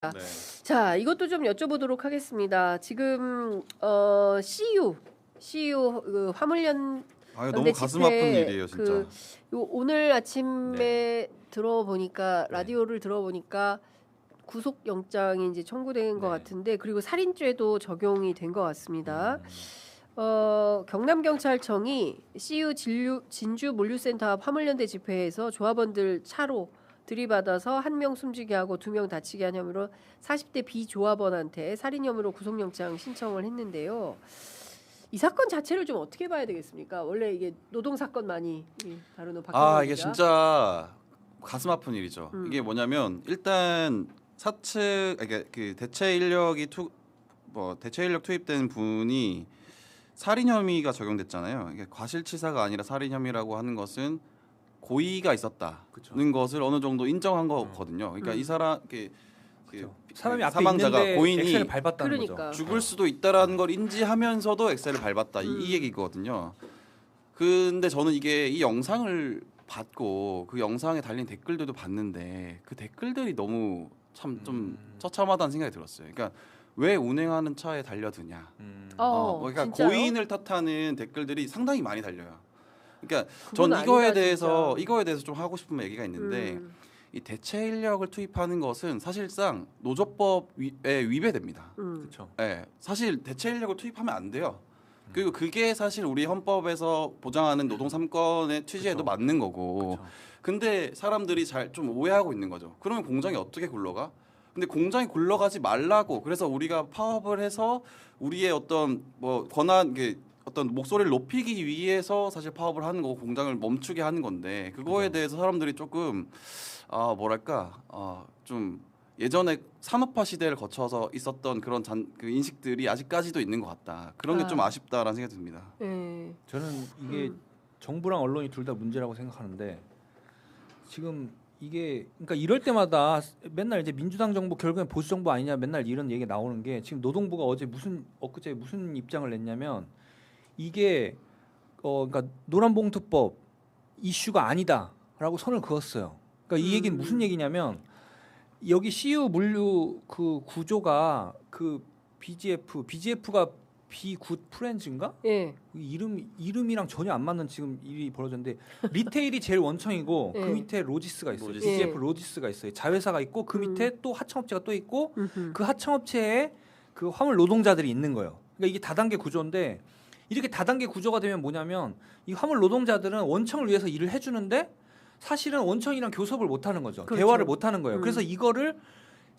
네. 자, 이것도 좀 여쭤보도록 하겠습니다. 지금 CU 그 화물연 너무 가슴 아픈 일이에요, 진짜. 오늘 아침에 들어보니까 라디오를 들어보니까 구속 영장이 이제 청구된 것 같은데, 그리고 살인죄도 적용이 된 것 같습니다. 경남경찰청이 CU 진주 물류센터 앞 화물연대 집회에서 조합원들 차로 들이받아서 1명 숨지게 하고 2명 다치게 한 혐의로 40대 비조합원한테 살인 혐의로 구속영장 신청을 했는데요. 이 사건 자체를 좀 어떻게 봐야 되겠습니까? 원래 이게 노동 사건 많이 다루는 박근혜 이게 기자. 진짜 가슴 아픈 일이죠. 이게 뭐냐면 일단 사측 그 대체 인력 투입된 분이 살인 혐의가 적용됐잖아요. 이게 과실치사가 아니라 살인 혐의라고 하는 것은 고의가 있었다는 것을 어느 정도 인정한 거거든요. 그러니까 이 사람 사람이 앞에 사망자가 있는데 고인이 엑셀을 밟았다는 그러니까. 거죠. 죽을 수도 있다라는 걸 인지하면서도 엑셀을 밟았다 이 얘기거든요. 근데 저는 이게 이 영상을 받고 그 영상에 달린 댓글들도 봤는데 그 댓글들이 너무 참 좀 처참하다는 생각이 들었어요. 그러니까 왜 운행하는 차에 달려드냐. 그러니까 진짜요? 고인을 탓하는 댓글들이 상당히 많이 달려요. 그러니까 그건 전 이거에 아니다, 대해서 진짜. 좀 하고 싶은 얘기가 있는데 이 대체 인력을 투입하는 것은 사실상 노조법에 위배됩니다. 그렇죠. 네, 사실 대체 인력을 투입하면 안 돼요. 그리고 그게 사실 우리 헌법에서 보장하는 노동 3권의 취지에도 맞는 거고. 근데 사람들이 잘 좀 오해하고 있는 거죠. 그러면 공장이 어떻게 굴러가? 근데 공장이 굴러가지 말라고. 그래서 우리가 파업을 해서 우리의 어떤 어떤 목소리를 높이기 위해서 사실 파업을 하는 거고 공장을 멈추게 하는 건데, 그거에 대해서 사람들이 조금 좀 예전에 산업화 시대를 거쳐서 있었던 그런 그 인식들이 아직까지도 있는 것 같다. 그런 게 좀 아쉽다라는 생각이 듭니다. 저는 이게 정부랑 언론이 둘 다 문제라고 생각하는데, 지금 이게 그러니까 이럴 때마다 맨날 이제 민주당 정부 결국엔 보수 정부 아니냐 맨날 이런 얘기 나오는 게, 지금 노동부가 엊그제 무슨 입장을 냈냐면, 이게 그러니까 노란봉투법 이슈가 아니다라고 선을 그었어요. 그러니까 이 얘기는 무슨 얘기냐면, 여기 CU 물류 그 구조가 그 BGF가 비굿 프렌즈인가? 예. 이름이랑 전혀 안 맞는 지금 일이 벌어졌는데, 리테일이 제일 원청이고 그 밑에 로지스가 있어요. BGF 로지스가 있어요. 자회사가 있고 그 밑에 또 하청업체가 또 있고 그 하청업체에 그 화물 노동자들이 있는 거예요. 그러니까 이게 다단계 구조인데, 이렇게 다단계 구조가 되면 뭐냐면, 이 화물 노동자들은 원청을 위해서 일을 해주는데 사실은 원청이랑 교섭을 못 하는 거죠. 그렇죠. 대화를 못 하는 거예요. 그래서 이거를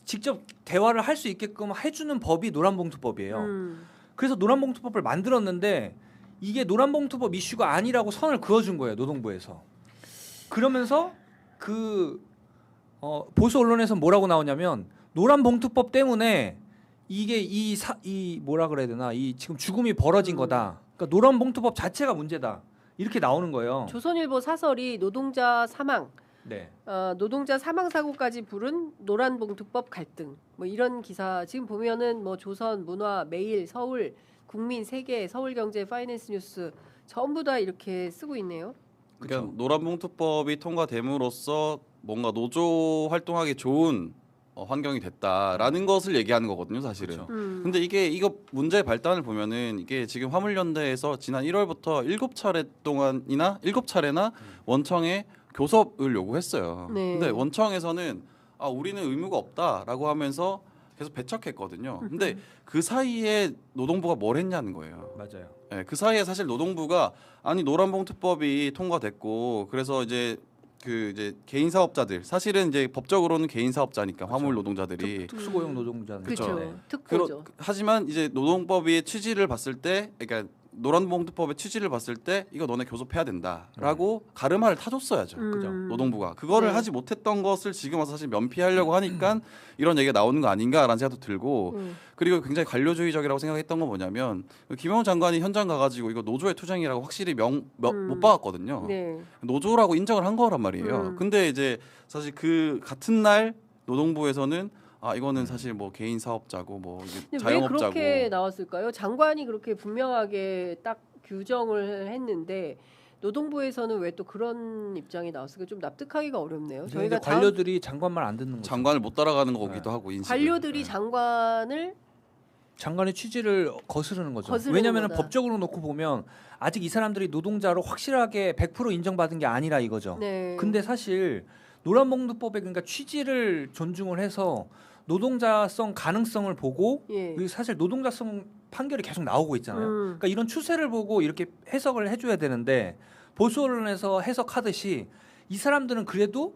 직접 대화를 할 수 있게끔 해주는 법이 노란봉투법이에요. 그래서 노란봉투법을 만들었는데, 이게 노란봉투법 이슈가 아니라고 선을 그어준 거예요, 노동부에서. 그러면서 보수 언론에서 뭐라고 나오냐면, 노란봉투법 때문에 이게 뭐라 그래야 되나, 이 지금 죽음이 벌어진 거다. 그러니까 노란봉투법 자체가 문제다. 이렇게 나오는 거예요. 조선일보 사설이 노동자 사망, 네. 노동자 사망 사고까지 부른 노란봉투법 갈등, 뭐 이런 기사 지금 보면은 뭐 조선, 문화, 매일, 서울, 국민, 세계, 서울경제, 파이낸스 뉴스 전부 다 이렇게 쓰고 있네요. 그러니까 노란봉투법이 통과됨으로써 뭔가 노조 활동하기 좋은 환경이 됐다라는 것을 얘기하는 거거든요, 사실은. 그렇죠. 근데 이거 문제의 발단을 보면은, 이게 지금 화물연대에서 지난 1월부터 7차례나 원청에 교섭을 요구했어요. 네. 근데 원청에서는 우리는 의무가 없다라고 하면서 계속 배척했거든요. 근데 그 사이에 노동부가 뭘 했냐는 거예요. 맞아요. 네, 그 사이에 사실 노동부가 노란봉투법이 통과됐고, 그래서 이제 개인 사업자들, 사실은 이제 법적으로는 개인 사업자니까 화물 노동자들이 특수고용 노동자는. 그렇죠. 특보죠. 하지만 이제 노동법의 취지를 봤을 때, 그러니까 노란봉투법의 취지를 봤을 때 이거 너네 교섭해야 된다라고 가르마를 타줬어야죠. 그죠? 노동부가 그거를 하지 못했던 것을 지금 와서 사실 면피하려고 하니까 이런 얘기가 나오는 거 아닌가라는 생각도 들고, 그리고 굉장히 관료주의적이라고 생각했던 건 뭐냐면, 김영우 장관이 현장 가가지고 이거 노조의 투쟁이라고 확실히 못 박았거든요. 네. 노조라고 인정을 한 거란 말이에요. 근데 이제 사실 그 같은 날 노동부에서는 이거는 사실 뭐 개인 사업자고 뭐 왜 자영업자고. 그렇게 나왔을까요? 장관이 그렇게 분명하게 딱 규정을 했는데, 노동부에서는 왜 또 그런 입장이 나왔을까 좀 납득하기가 어렵네요. 이제 저희가 관료들이 장관 말 안 듣는 거죠. 장관을 못 따라가는 거기도 하고 인식을. 관료들이 네. 장관의 취지를 거스르는 거죠. 거스르는 왜냐하면 거다. 법적으로 놓고 보면 아직 이 사람들이 노동자로 확실하게 100% 인정받은 게 아니라 이거죠. 네. 근데 사실 노란봉투법에 그러니까 취지를 존중을 해서 노동자성 가능성을 보고 예. 그리고 사실 노동자성 판결이 계속 나오고 있잖아요. 그러니까 이런 추세를 보고 이렇게 해석을 해줘야 되는데 보수 언론에서 해석하듯이 이 사람들은 그래도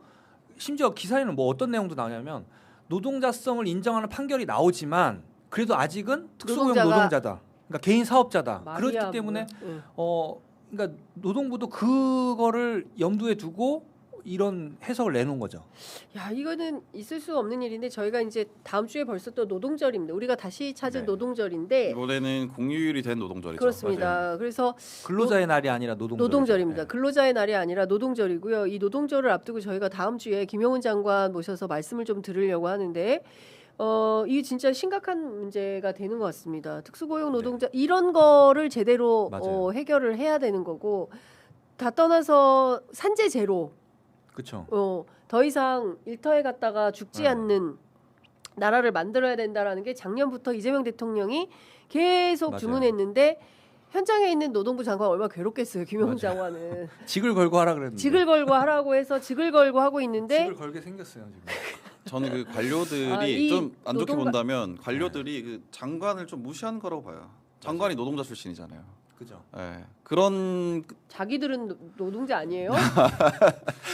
심지어 기사에는 뭐 어떤 내용도 나오냐면 노동자성을 인정하는 판결이 나오지만 그래도 아직은 특수고용 노동자가- 노동자다. 그러니까 개인 사업자다. 말이야, 그렇기 때문에 뭐야. 그러니까 노동부도 그거를 염두에 두고 이런 해석을 내놓은 거죠. 야 이거는 있을 수 없는 일인데 저희가 이제 다음 주에 벌써 또 노동절입니다. 우리가 다시 찾은 네. 노동절인데 이번에는 공휴일이 된 노동절이죠. 그렇습니다. 맞아요. 그래서 근로자의 날이 아니라 노동절입니다. 네. 근로자의 날이 아니라 노동절이고요. 이 노동절을 앞두고 저희가 다음 주에 김용훈 장관 모셔서 말씀을 좀 들으려고 하는데 이게 진짜 심각한 문제가 되는 것 같습니다. 특수고용 노동자 이런 거를 제대로 맞아요. 해결을 해야 되는 거고 다 떠나서 산재 제로 그렇죠. 더 이상 일터에 갔다가 죽지 네. 않는 나라를 만들어야 된다라는 게 작년부터 이재명 대통령이 계속 맞아요. 주문했는데 현장에 있는 노동부 장관 얼마나 괴롭겠어요. 김용훈 맞아요. 장관은 직을 걸고 하라 그랬는데. 직을 걸고 하라고 해서 직을 걸고 하고 있는데 직을 걸게 생겼어요 지금. 저는 그 관료들이 아, 이 좀 안 좋게 노동가- 본다면 관료들이 그 장관을 좀 무시하는 거라고 봐요. 장관이 노동자 출신이잖아요. 그죠. 예. 그런 자기들은 노동자 아니에요?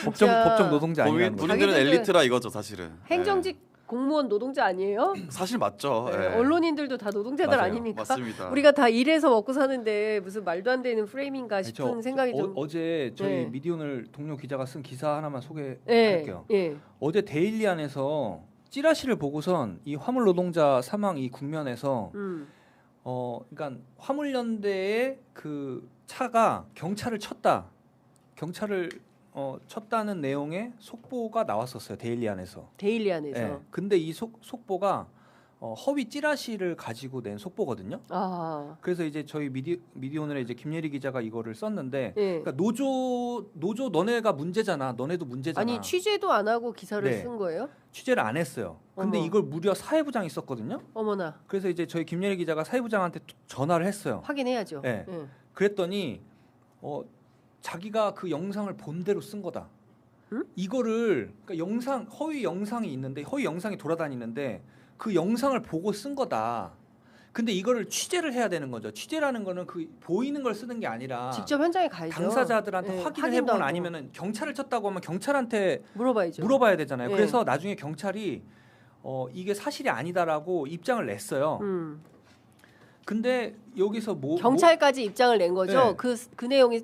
법정 노동자 아니라는 거죠. 본인들은 자기들은 엘리트라 이거죠, 사실은. 행정직 공무원 노동자 아니에요? 예. 사실 맞죠. 네, 예. 언론인들도 다 노동자들 맞아요. 아닙니까? 맞습니다. 우리가 다 일해서 먹고 사는데 무슨 말도 안 되는 프레임인가 싶은 생각이 좀. 어제 저희 네. 미디오늘 동료 기자가 쓴 기사 하나만 예, 소개할게요. 예. 어제 데일리 안에서 찌라시를 보고선 이 화물 노동자 사망 이 국면에서 그러니까 화물연대의 그 차가 경찰을 쳤다. 경찰을 쳤다는 내용의 속보가 나왔었어요. 데일리 안에서. 데일리 안에서. 예. 근데 이 속보가 허위 찌라시를 가지고 낸 속보거든요. 아, 그래서 이제 저희 미디오늘에 이제 김예리 기자가 이거를 썼는데 예. 그러니까 노조 너네가 문제잖아. 너네도 문제잖아. 아니 취재도 안 하고 기사를 네. 쓴 거예요? 취재를 안 했어요. 근데 어머. 이걸 무려 사회부장이 썼거든요. 어머나 그래서 이제 저희 김예리 기자가 사회부장한테 전화를 했어요. 확인해야죠. 네. 예. 그랬더니 자기가 그 영상을 본 대로 쓴 거다. 응? 이거를 그러니까 허위 영상이 있는데 허위 영상이 돌아다니는데 그 영상을 보고 쓴 거다. 근데 이거를 취재를 해야 되는 거죠. 취재라는 거는 그 보이는 걸 쓰는 게 아니라 직접 현장에 가야죠. 당사자들한테 예, 확인을 확인도 해보거나 하고. 아니면은 경찰을 쳤다고 하면 경찰한테 물어봐야죠. 물어봐야 되잖아요. 예. 그래서 나중에 경찰이 이게 사실이 아니다라고 입장을 냈어요. 근데 여기서 경찰까지 입장을 낸 거죠. 네. 그 내용이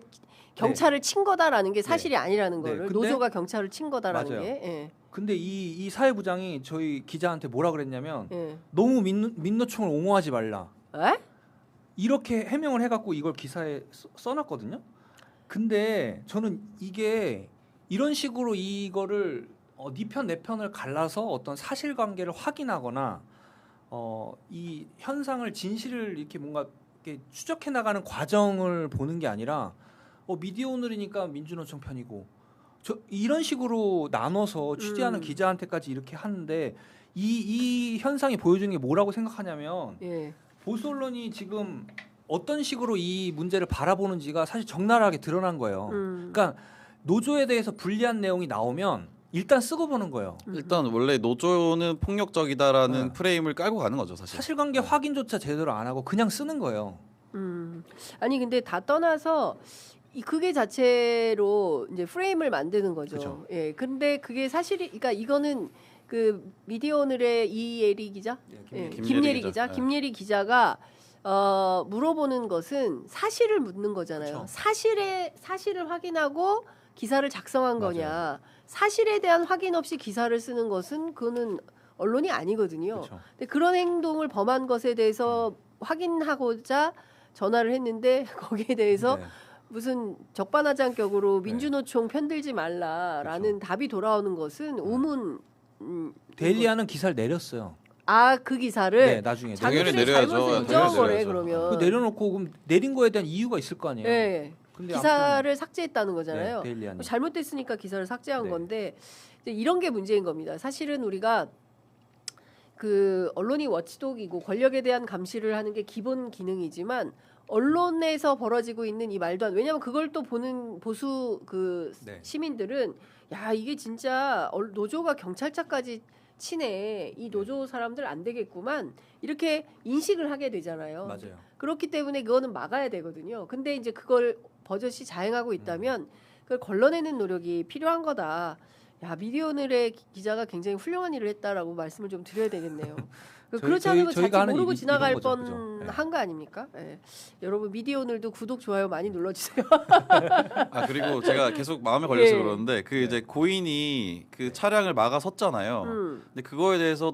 경찰을 친 거다라는 게 사실이 네. 아니라는 네. 거를 근데- 노조가 경찰을 친 거다라는 맞아요. 게. 예. 근데 이 사회부장이 저희 기자한테 뭐라 그랬냐면 예. 너무 민노총을 옹호하지 말라. 에? 이렇게 해명을 해갖고 이걸 기사에 써놨거든요. 근데 저는 이게 이런 식으로 이거를 네 편 내 편을 갈라서 어떤 사실관계를 확인하거나 이 현상을 진실을 이렇게 뭔가 이렇게 추적해 나가는 과정을 보는 게 아니라 미디어 오늘이니까 민주노총 편이고 이런 식으로 나눠서 취재하는 기자한테까지 이렇게 하는데 이 현상이 보여주는 게 뭐라고 생각하냐면 예. 보수 언론이 지금 어떤 식으로 이 문제를 바라보는지가 사실 적나라하게 드러난 거예요. 그러니까 노조에 대해서 불리한 내용이 나오면 일단 쓰고 보는 거예요. 일단 원래 노조는 폭력적이다라는 네. 프레임을 깔고 가는 거죠, 사실. 사실관계 확인조차 제대로 안 하고 그냥 쓰는 거예요. 아니 근데 다 떠나서 그게 자체로 이제 프레임을 만드는 거죠. 그죠. 예. 근데 그게 사실이 그러니까 이거는 그 미디어 오늘의 이예리 기자, 예, 김예리 기자, 네. 김예리 기자가 물어보는 것은 사실을 묻는 거잖아요. 그쵸. 사실을 확인하고 기사를 작성한 맞아요. 거냐. 사실에 대한 확인 없이 기사를 쓰는 것은 그거는 언론이 아니거든요. 그렇죠. 근데 그런 행동을 범한 것에 대해서 확인하고자 전화를 했는데 거기에 대해서 네. 무슨 적반하장격으로 민주노총 편들지 말라라는 답이 돌아오는 것은 우문. 데일리하는 기사를 내렸어요. 그 기사를 네, 나중에 당연히 자기들의 내려야죠. 잘못을 당연히 인정한 거네 내려야죠. 그러면. 그 내려놓고 그럼 내린 거에 대한 이유가 있을 거 아니에요. 네. 근데 기사를 삭제했다는 거잖아요. 네, 데일리하님. 잘못됐으니까 기사를 삭제한 네. 건데 이제 이런 게 문제인 겁니다. 사실은 우리가 그 언론이 워치독이고 권력에 대한 감시를 하는 게 기본 기능이지만 언론에서 벌어지고 있는 이 말도 안 왜냐하면 그걸 또 보는 보수 그 네. 시민들은 야 이게 진짜 노조가 경찰차까지 치네 이 노조 사람들 안 되겠구만 이렇게 인식을 하게 되잖아요. 맞아요. 그렇기 때문에 그거는 막아야 되거든요. 근데 이제 그걸 버젓이 자행하고 있다면 그걸 걸러내는 노력이 필요한 거다. 야 미디어오늘의 기자가 굉장히 훌륭한 일을 했다라고 말씀을 좀 드려야 되겠네요. 그렇지 않으면 저희가 자칫 하는 모르고 일이 지나갈 이런 거죠, 그죠? 뻔한 거 아닙니까? 예. 여러분 미디어오늘도 구독 좋아요 많이 눌러주세요. 아 그리고 제가 계속 마음에 걸려서 예. 그러는데 그 이제 고인이 그 차량을 막아 섰잖아요. 근데 그거에 대해서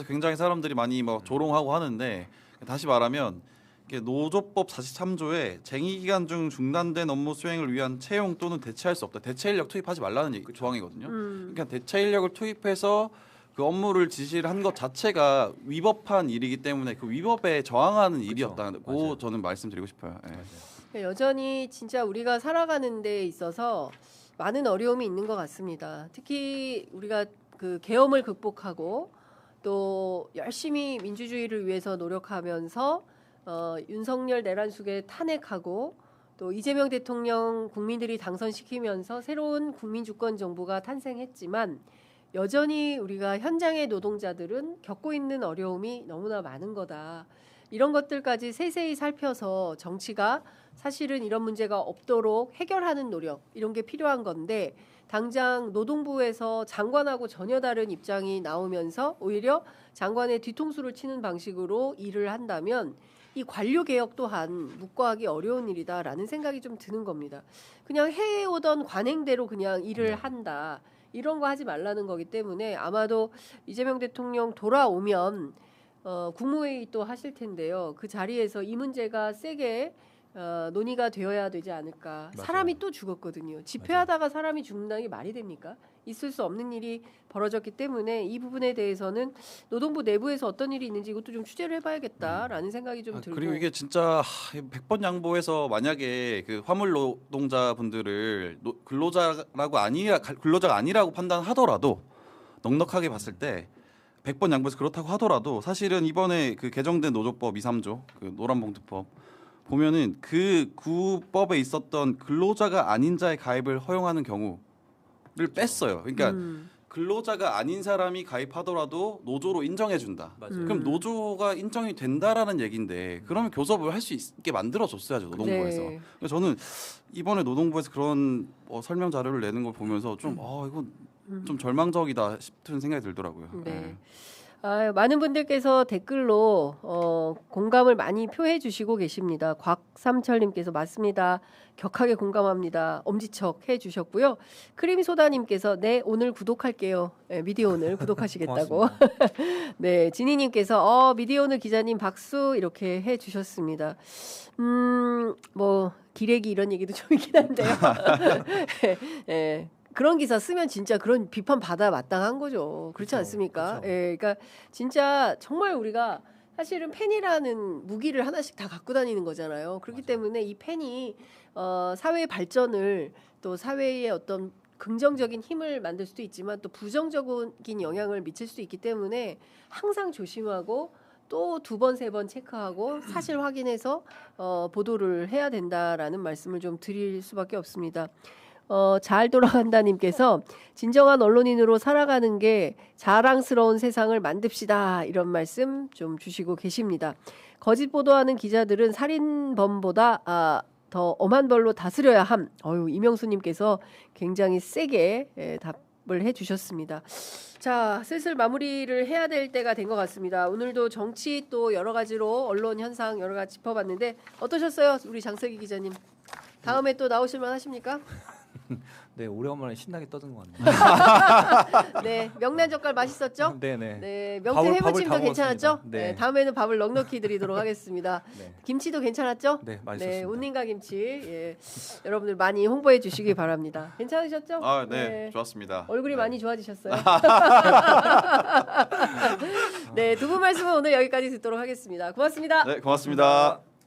굉장히 사람들이 많이 뭐 조롱하고 하는데 다시 말하면 이게 노조법 43조에 쟁의 기간 중 중단된 업무 수행을 위한 채용 또는 대체할 수 없다. 대체 인력 투입하지 말라는 조항이거든요. 그러니까 대체 인력을 투입해서 그 업무를 지시를 한 것 자체가 위법한 일이기 때문에 그 위법에 저항하는 일이었다고 맞아요. 저는 말씀드리고 싶어요. 예. 여전히 진짜 우리가 살아가는 데 있어서 많은 어려움이 있는 것 같습니다. 특히 우리가 그 계엄을 극복하고 또 열심히 민주주의를 위해서 노력하면서 윤석열 내란숙에 탄핵하고 또 이재명 대통령 국민들이 당선시키면서 새로운 국민주권 정부가 탄생했지만 여전히 우리가 현장의 노동자들은 겪고 있는 어려움이 너무나 많은 거다. 이런 것들까지 세세히 살펴서 정치가 사실은 이런 문제가 없도록 해결하는 노력 이런 게 필요한 건데 당장 노동부에서 장관하고 전혀 다른 입장이 나오면서 오히려 장관의 뒤통수를 치는 방식으로 일을 한다면 이 관료 개혁 또한 묵과하기 어려운 일이다라는 생각이 좀 드는 겁니다. 그냥 해오던 관행대로 그냥 일을 한다. 이런 거 하지 말라는 거기 때문에 아마도 이재명 대통령 돌아오면 국무회의 또 하실 텐데요. 그 자리에서 이 문제가 세게 논의가 되어야 되지 않을까. 맞아요. 사람이 또 죽었거든요. 집회하다가 사람이 죽는다는 게 말이 됩니까? 있을 수 없는 일이 벌어졌기 때문에 이 부분에 대해서는 노동부 내부에서 어떤 일이 있는지 이것도 좀 취재를 해봐야겠다라는 생각이 좀 들고. 그리고 이게 진짜 100번 양보해서 만약에 그 화물 노동자분들을 근로자가 아니라고 판단하더라도 넉넉하게 봤을 때 100번 양보해서 그렇다고 하더라도 사실은 이번에 그 개정된 노조법 2, 3조 그 노란봉투법 보면은 그 구법에 있었던 근로자가 아닌 자의 가입을 허용하는 경우를 뺐어요. 그러니까 근로자가 아닌 사람이 가입하더라도 노조로 인정해준다. 맞아요. 그럼 노조가 인정이 된다라는 얘기인데 그러면 교섭을 할 수 있게 만들어줬어야죠 노동부에서. 네. 그래서 저는 이번에 노동부에서 그런 설명 자료를 내는 걸 보면서 좀 이건 좀 절망적이다 싶은 생각이 들더라고요. 네. 많은 분들께서 댓글로 공감을 많이 표해 주시고 계십니다. 곽삼철님께서 맞습니다. 격하게 공감합니다. 엄지척 해주셨고요. 크림소다님께서 네 오늘 구독할게요. 네, 미디어오늘 구독하시겠다고. 네 진희님께서 미디어오늘 기자님 박수 이렇게 해주셨습니다. 뭐 기레기 이런 얘기도 좀 있긴 한데요. 네. 그런 기사 쓰면 진짜 그런 비판 받아 마땅한 거죠. 그렇지 그쵸, 않습니까? 그쵸. 예, 그러니까 진짜 정말 우리가 사실은 펜이라는 무기를 하나씩 다 갖고 다니는 거잖아요. 그렇기 때문에 이 펜이 사회 발전을 또 사회의 어떤 긍정적인 힘을 만들 수도 있지만 또 부정적인 영향을 미칠 수도 있기 때문에 항상 조심하고 또 2번, 3번 체크하고 사실 확인해서 보도를 해야 된다라는 말씀을 좀 드릴 수밖에 없습니다. 잘 돌아간다님께서 진정한 언론인으로 살아가는 게 자랑스러운 세상을 만듭시다 이런 말씀 좀 주시고 계십니다. 거짓 보도하는 기자들은 살인범보다 더 엄한 벌로 다스려야 함. 이명수님께서 굉장히 세게 답을 해주셨습니다. 자, 슬슬 마무리를 해야 될 때가 된 것 같습니다. 오늘도 정치 또 여러 가지로 언론 현상 여러 가지 짚어봤는데 어떠셨어요, 우리 장세기 기자님? 다음에 또 나오실만 하십니까? 네 오래간만에 신나게 떠든 것 같네요. 네, 명란젓갈 맛있었죠? 네네. 네, 명태 밥을 해무침도 다 괜찮았죠? 먹었습니다. 네. 네. 다음에는 밥을 넉넉히 드리도록 하겠습니다. 네. 김치도 괜찮았죠? 네 맛있었습니다. 네, 운님과 김치. 예. 여러분들 많이 홍보해 주시기 바랍니다. 괜찮으셨죠? 네, 좋았습니다. 얼굴이 네. 많이 좋아지셨어요. 네, 두 분 말씀은 오늘 여기까지 듣도록 하겠습니다. 고맙습니다. 네, 고맙습니다.